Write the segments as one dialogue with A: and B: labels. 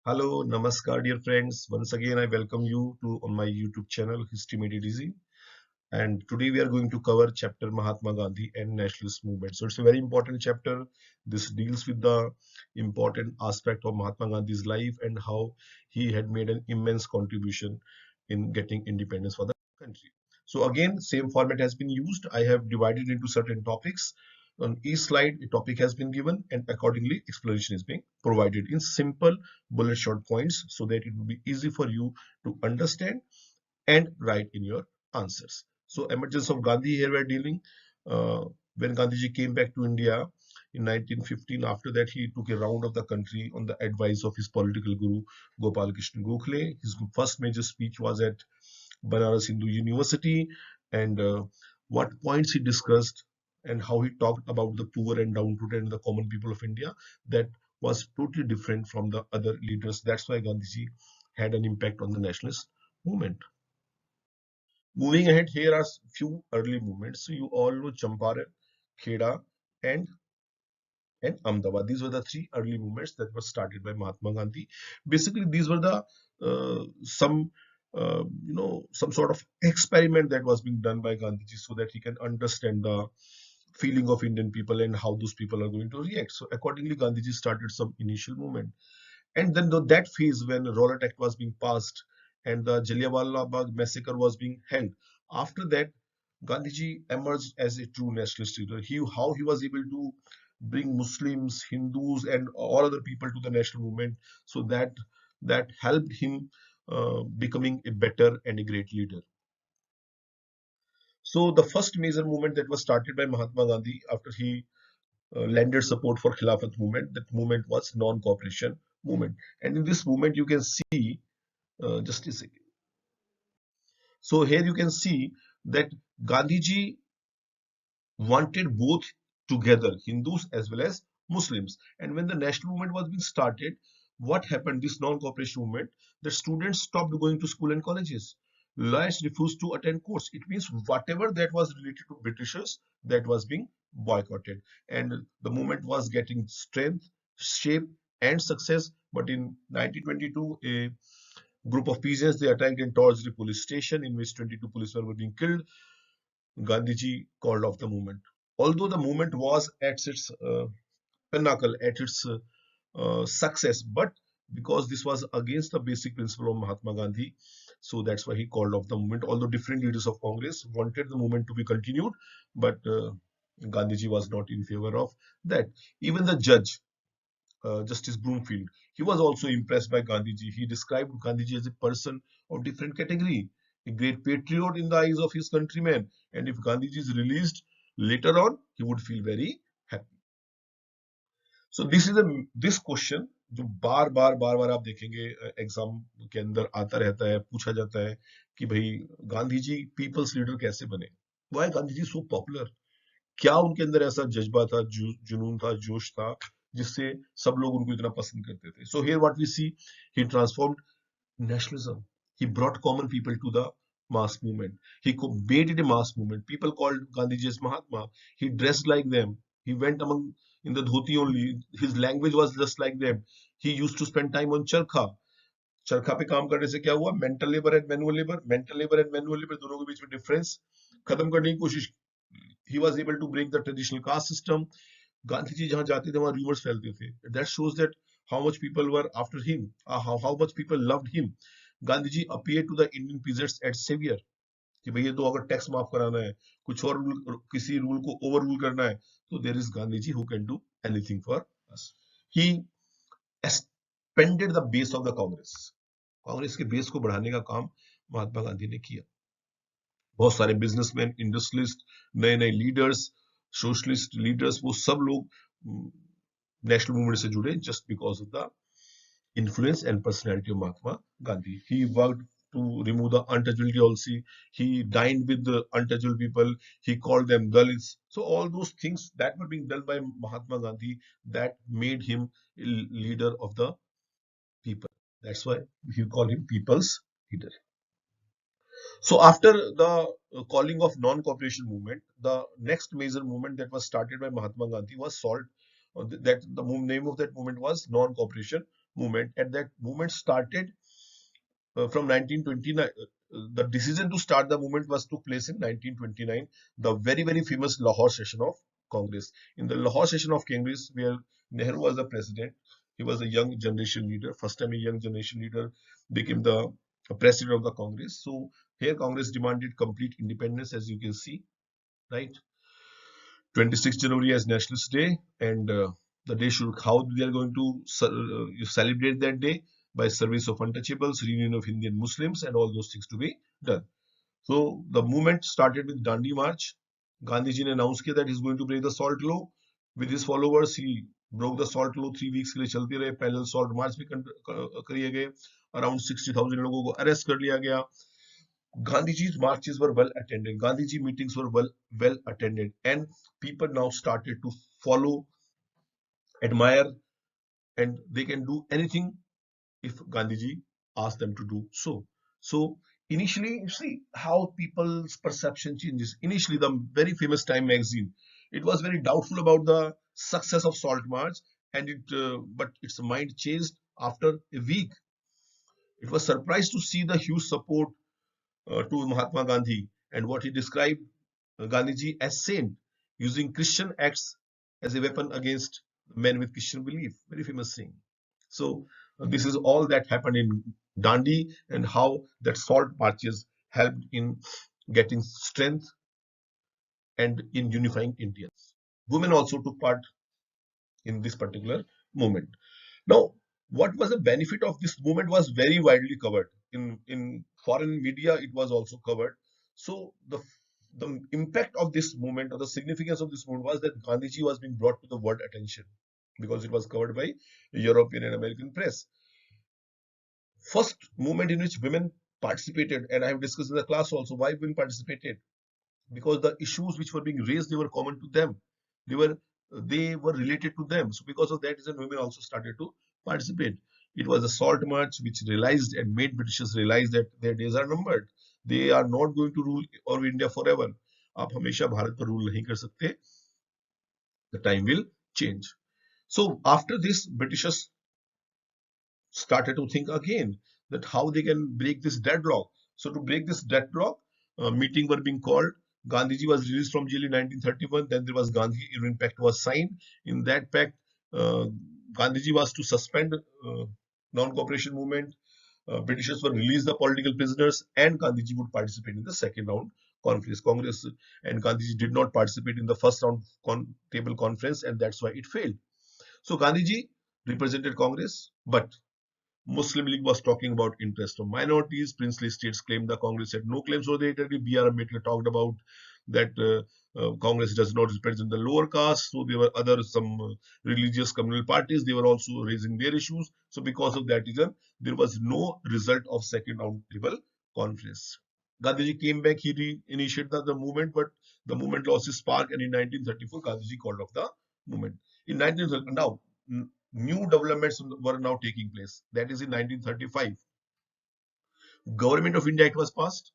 A: Hello, namaskar, dear friends. Once again, I welcome you to on my YouTube channel, History Made It Easy. And today we are going to cover chapter Mahatma Gandhi and Nationalist Movement. So it's a very important chapter. This deals with the important aspect of Mahatma Gandhi's life and how he had made an immense contribution in getting independence for the country. So again, same format has been used. I have divided into certain topics. On each slide, a topic has been given, and accordingly, explanation is being provided in simple bullet short points so that it will be easy for you to understand and write in your answers. So emergence of Gandhi here we're dealing. Uh, when Gandhiji came back to India in 1915, after that he took a round of the country on the advice of his political guru Gopal Krishna Gokhale. His first major speech was at Banaras Hindu University, and what points he discussed and how he talked about the poor and downtrodden and the common people of India, that was totally different from the other leaders. That's why Gandhiji had an impact on the nationalist movement. Moving ahead, here are few early movements. So you all know Champaran, Kheda, and Ahmedabad. These were the three early movements that were started by Mahatma Gandhi. Basically, these were the some some sort of experiment that was being done by Gandhiji so that he can understand the feeling of Indian people and how those people are going to react. So accordingly, Gandhiji started some initial movement. And then that phase when Rowlatt Act was being passed and the Jallianwala Bagh massacre was being held, after that, Gandhiji emerged as a true nationalist leader. How he was able to bring Muslims, Hindus, and all other people to the national movement, so that helped him becoming a better and a great leader. So the first major movement that was started by Mahatma Gandhi after he lended support for Khilafat movement, that movement was non-cooperation movement. And in this movement, you can see just a second. So here you can see that Gandhiji wanted both together, Hindus as well as Muslims. And when the national movement was being started, what happened? This non-cooperation movement, the students stopped going to school and colleges. Lawyers refused to attend courts. It means whatever that was related to Britishers, that was being boycotted. And the movement was getting strength, shape, and success. But in 1922, a group of peasants they attacked and torched the police station in which 22 policemen were being killed. Gandhiji called off the movement. Although the movement was at its pinnacle, at its success, but because this was against the basic principle of Mahatma Gandhi, so that's why he called off the movement. Although different leaders of Congress wanted the movement to be continued, but Gandhiji was not in favor of that. Even the judge, Justice Broomfield, he was also impressed by Gandhiji. He described Gandhiji as a person of different category, a great patriot in the eyes of his countrymen. And if Gandhiji is released later on, he would feel very happy. So this question जो बार बार आप देखेंगे exam के अंदर आता रहता है, पूछा जाता है कि भाई गांधी जी पीपल्स लीडर कैसे बने? Y Gandhi ji so popular? क्या उनके अंदर ऐसा जज्बा था, जुनून था, जोश था, जिससे सब लोग उनको इतना पसंद करते थे? So here what we see, he transformed nationalism. He brought common people to the mass movement. He made it a mass movement. People called Gandhiji as Mahatma. He dressed like them. He went among in the dhoti only. His language was just like them. He used to spend time on charkha. चरखा पे काम करने से क्या हुआ? Mental labour and manual labour, mental labour and manual labour दोनों के बीच में डिफरेंस खत्म करने की कोशिश. He was able to break the traditional caste system. Gandhi ji जहां जाते थे वहां रूमर्स फैलते थे. That shows that how much people were after him, how much people loved him. Gandhi ji appeared to the Indian peasants as savior कि भैया तो अगर टैक्स माफ कराना है, कुछ और किसी रूल को ओवर रूल करना है, तो there is Gandhi ji who can do anything for us. He expanded the base of the Congress. Congress के बेस को बढ़ाने का काम महात्मा गांधी ने किया. बहुत सारे बिजनेसमैन, इंडस्ट्रियलिस्ट, नए नए लीडर्स, सोशलिस्ट लीडर्स, वो सब लोग नेशनल मूवमेंट से जुड़े just because of the influence and personality of Mahatma Gandhi. He worked to remove the untouchability also. He dined with the untouchable people. He called them Dalits. So all those things that were being done by Mahatma Gandhi that made him a leader of the people. That's why he called him people's leader. So after the calling of non-cooperation movement, the next major movement that was started by Mahatma Gandhi was SALT. That the name of that movement was non-cooperation movement, and that movement started from 1929. The decision to start the movement was took place in 1929, the very famous Lahore session of Congress. In the Lahore session of Congress, where Nehru was the president, he was a young generation leader. First time a young generation leader became the president of the Congress. So here Congress demanded complete independence, as you can see, right? 26th January as Nationalist Day, and the day should, how they are going to celebrate that day, by service of untouchables, reunion of Indian Muslims, and all those things to be done. So the movement started with Dandi March. Gandhiji ने announced किया that he is going to break the salt law. With his followers, he broke the salt law. 3 weeks के लिए चलते रहे. Parallel salt march भी किए गए. Around 60,000 लोगों को arrest कर लिया गया. Gandhiji's marches were well attended. Gandhiji meetings were well attended, and people now started to follow, admire, and they can do anything if Gandhiji asked them to do so. So initially, you see how people's perception changes. Initially, the very famous Time magazine, it was very doubtful about the success of Salt March, and but its mind changed after a week. It was surprised to see the huge support to Mahatma Gandhi, and what he described Gandhiji as saint, using Christian acts as a weapon against men with Christian belief. Very famous saying. So this is all that happened in Dandi, and how that salt marches helped in getting strength and in unifying Indians. Women also took part in this particular movement. Now, what was the benefit of this movement was very widely covered. In foreign media, it was also covered. So the impact of this movement, or the significance of this movement, was that Gandhiji was being brought to the world attention, because it was covered by European and American press. First movement in which women participated, and I have discussed in the class also why women participated, because the issues which were being raised, they were common to them. They were related to them. So because of that reason, women also started to participate. It was a salt march which realized and made Britishers realize that their days are numbered. They are not going to rule over India forever. आप हमेशा भारत पर rule नहीं कर सकते. The time will change. So after this, Britishers started to think again that how they can break this deadlock. So to break this deadlock, meeting were being called. Gandhiji was released from jail in 1931. Then there was Gandhi Irwin Pact was signed. In that pact, uh, Gandhiji was to suspend non-cooperation movement. Britishers were release the political prisoners, and Gandhiji would participate in the second round conference. Congress and Gandhiji did not participate in the first round table conference, and that's why it failed. So Gandhiji represented Congress, but Muslim League was talking about interest of minorities. Princely states claimed the Congress had no claims for the territory. B.R. Ambedkar talked about that Congress does not represent the lower caste. So there were some religious communal parties. They were also raising their issues. So because of that reason, there was no result of second round table conference. Gandhiji came back. He reinitiated the movement, but the movement lost its spark. And in 1934, Gandhiji called off the movement. In 1930, now new developments were now taking place. That is in 1935. Government of India Act was passed,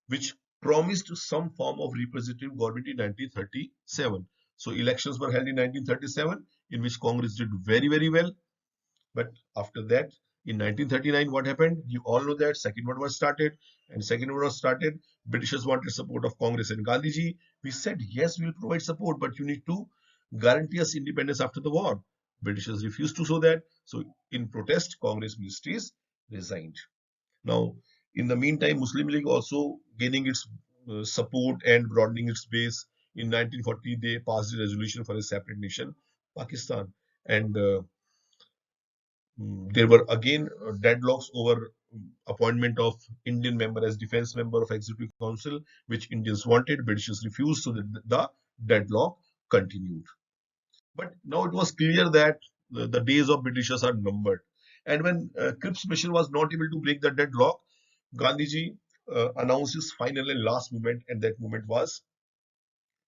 A: which promised some form of representative government in 1937. So elections were held in 1937, in which Congress did very well. But after that, in 1939, what happened? You all know that Second World War started, and Second World War started. Britishers wanted support of Congress and Gandhiji. We said, yes, we'll provide support, but you need to guarantee us independence after the war. Britishers refused to show that. So in protest, Congress ministries resigned. Now, in the meantime, Muslim League also gaining its support and broadening its base. In 1940, they passed a resolution for a separate nation, Pakistan, and there were again deadlocks over appointment of Indian member as defense member of Executive Council, which Indians wanted. Britishers refused, so the deadlock continued. But now it was clear that the days of Britishers are numbered. And when Cripps mission was not able to break the deadlock, Gandhiji announced his final and last movement, and that movement was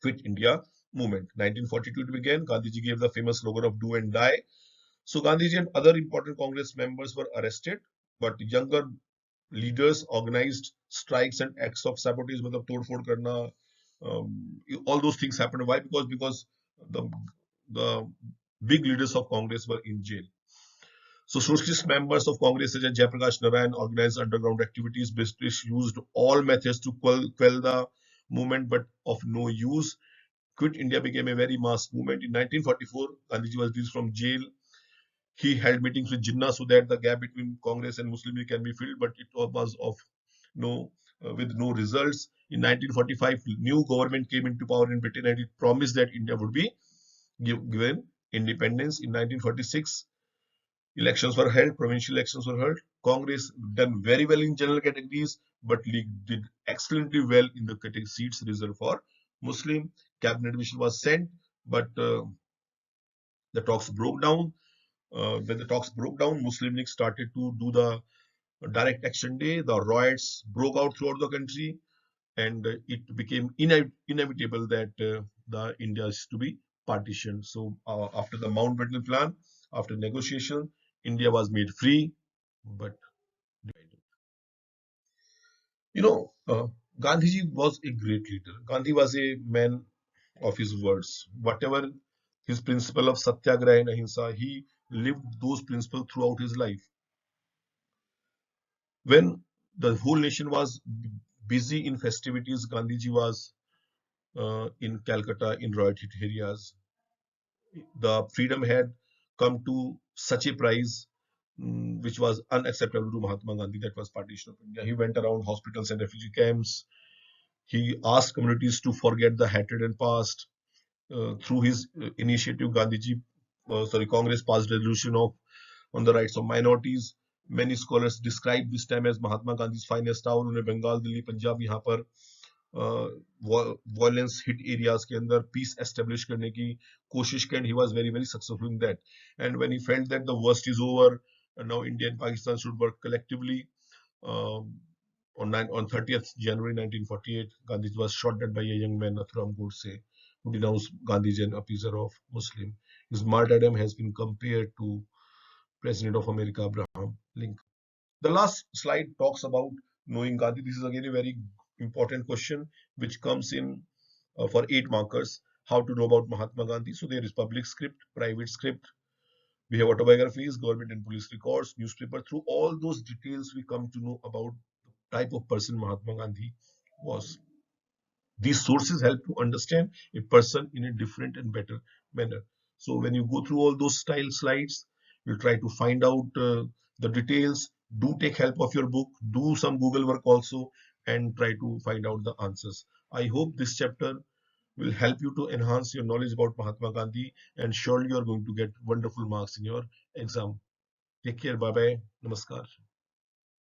A: Quit India movement. 1942 it began. Gandhiji gave the famous slogan of "Do and Die." So Gandhiji and other important Congress members were arrested, but younger leaders organized strikes and acts of sabotage, matlab tod phod karna, all those things happened. Why? Because the big leaders of Congress were in jail. So socialist members of Congress such as Jayaprakash Narayan organized underground activities. British used all methods to quell the movement, but of no use. Quit India became a very mass movement. In 1944, Gandhiji was released from jail. He held meetings with Jinnah so that the gap between Congress and Muslim League can be filled, but it was of no with no results. In 1945, new government came into power in Britain and it promised that India would be given independence. In 1946, elections were held, provincial elections were held. Congress done very well in general categories, but League did excellently well in the category seats reserved for Muslim. Cabinet mission was sent, but the talks broke down. When the talks broke down, Muslim League started to do the direct action day. The riots broke out throughout the country, and it became inevitable that the India is to be partitioned. So after the Mountbatten Plan, after negotiation, India was made free, but divided. You know, Gandhiji was a great leader. Gandhi was a man of his words. Whatever his principle of satyagraha and ahimsa, he lived those principles throughout his life. When the whole nation was busy in festivities, Gandhiji was in Calcutta in riot-hit areas. The freedom had come to such a price which was unacceptable to Mahatma Gandhi, that was partition of India. He went around hospitals and refugee camps. He asked communities to forget the hatred and past. Through his initiative, Congress passed resolution of on the rights of minorities. Many scholars describe this time as Mahatma Gandhi's finest hour. उन्हें बंगाल, दिल्ली, पंजाब यहाँ पर violence hit areas के अंदर piece establish करने की कोशिश की, and he was very very successful in that. And when he felt that the worst is over, now India and Pakistan should work collectively. On 30th January 1948, Gandhi was shot dead by a young man, Nathuram Godse, who denounced Gandhiji an appeaser of Muslim. His martyrdom has been compared to President of America Abraham Lincoln. The last slide talks about knowing Gandhi. This is again a very important question which comes in for 8 markers. How to know about Mahatma Gandhi? So there is public script, private script. We have autobiographies, government and police records, newspaper. Through all those details, we come to know about the type of person Mahatma Gandhi was. These sources help to understand a person in a different and better manner. So when you go through all those style slides, you try to find out the details. Do take help of your book, do some Google work also, and try to find out the answers. I hope this chapter will help you to enhance your knowledge about Mahatma Gandhi, and surely you are going to get wonderful marks in your exam. Take care. Bye bye. Namaskar.